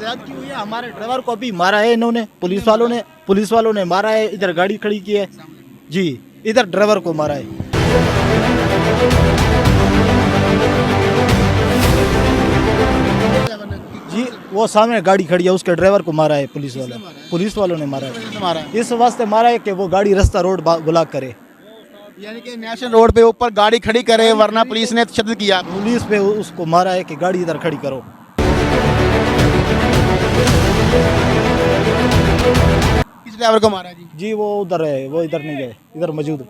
की हुई है, हमारे ड्राइवर को भी मारा है इन्होंने, पुलिस वालों ने मारा है। इधर गाड़ी खड़ी की है जी, इधर ड्राइवर को मारा है। जी वो सामने गाड़ी खड़ी है, उसके ड्राइवर को मारा है पुलिस वालों ने मारा है। इस वास्ते मारा है कि वो गाड़ी रास्ता रोड ब्लॉक करे, यानी कि नेशनल रोड पे ऊपर गाड़ी खड़ी करे, वरना पुलिस ने तशद्दुद किया। पुलिस पे उसको मारा है कि गाड़ी इधर खड़ी करो। किस ड्राइवर को मारा जी? जी वो उधर है, वो इधर नहीं गए, इधर मौजूद।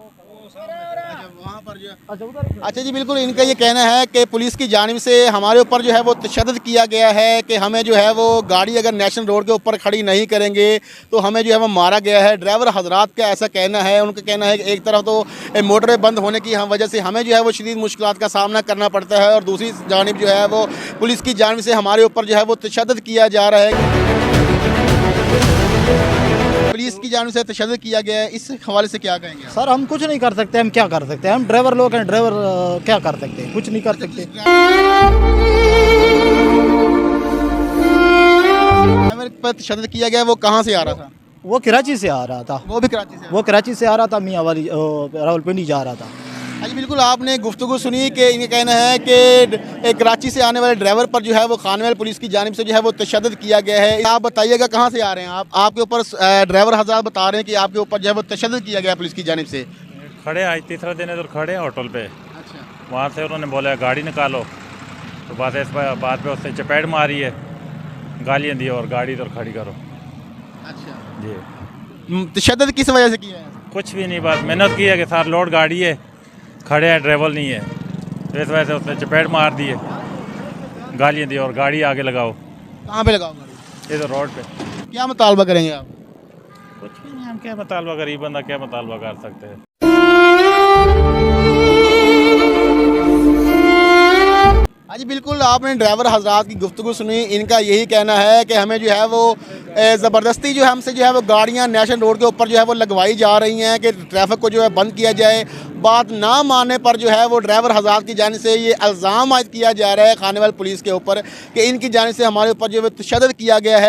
वहाँ पर जो अच्छा जी, बिल्कुल इनका ये कहना है कि पुलिस की जानिब से हमारे ऊपर जो है वो तशद्दुद किया गया है कि हमें जो है वो गाड़ी अगर नेशनल रोड के ऊपर खड़ी नहीं करेंगे तो हमें जो है वो मारा गया है। ड्राइवर हजरात का ऐसा कहना है, उनका कहना है कि एक तरफ तो मोटरवे बंद होने की वजह से हमें जो है वो शदीद मुश्किलात का सामना करना पड़ता है, और दूसरी जानिब जो है वो पुलिस की जानिब से हमारे ऊपर जो है वो तशद्दुद किया जा रहा है, पुलिस की जानिब से तशद्दुद किया गया है। इस हवाले से क्या कहेंगे आप? सर हम कुछ नहीं कर सकते, हम क्या कर सकते हैं, हम ड्राइवर लोग हैं, ड्राइवर क्या कर सकते हैं, कुछ नहीं कर सकते। ड्राइवर पर तशद्दुद किया गया, वो कहाँ से आ रहा था? वो कराची से आ रहा था, वो भी कराची से? वो कराची से आ रहा था, मियाँ वाली रावलपिंडी जा रहा था। जी बिल्कुल, आपने गुफ्तगू सुनी कि इनका कहना है कि कराची से आने वाले ड्राइवर पर जो है वो खानवेल पुलिस की जानिब से जो है वो तशद्दुद किया गया है। आप बताइएगा कहाँ से आ रहे हैं आप? आपके ऊपर ड्राइवर हज़रात बता रहे हैं कि आपके ऊपर जो है वो तशद्दुद किया गया पुलिस की जानिब से। खड़े आज तीसरा दिन इधर खड़े हैं होटल पे। अच्छा, वहाँ से उन्होंने बोला गाड़ी निकालो, तो बस इस बात पे उसने चपेट मारी है, गालियाँ दी और गाड़ी इधर खड़ी करो। अच्छा जी तशद्दुद किस वजह से किया है? कुछ भी नहीं, बस मेहनत की है कि साथ लोड गाड़ी है, खड़े हैं, ड्राइवर नहीं है, तो इस वजह से उसने चपेट मार दी है, गालियाँ दी और गाड़ी आगे लगाओ। कहाँ पे लगाओ गाड़ी? इधर रोड पे। क्या मुतालबा करेंगे आप? कुछ भी नहीं, हम क्या मुतालबा, गरीब बंदा क्या मुतालबा कर सकते हैं। हाँ जी बिल्कुल, आपने ड्राइवर हजरात की गुफ्तगू सुनी। इनका यही कहना है कि हमें जो है वो ज़बरदस्ती जो है हमसे जो है वो गाड़ियाँ नेशनल रोड के ऊपर जो है वो लगवाई जा रही हैं कि ट्रैफिक को जो है बंद किया जाए। बात ना मानने पर जो है वो ड्राइवर हजरात की जानिब से ये इल्ज़ाम आयद किया जा रहा है खानेवाल पुलिस के ऊपर कि इनकी जानिब से हमारे ऊपर जो है तशद्दुद किया गया है।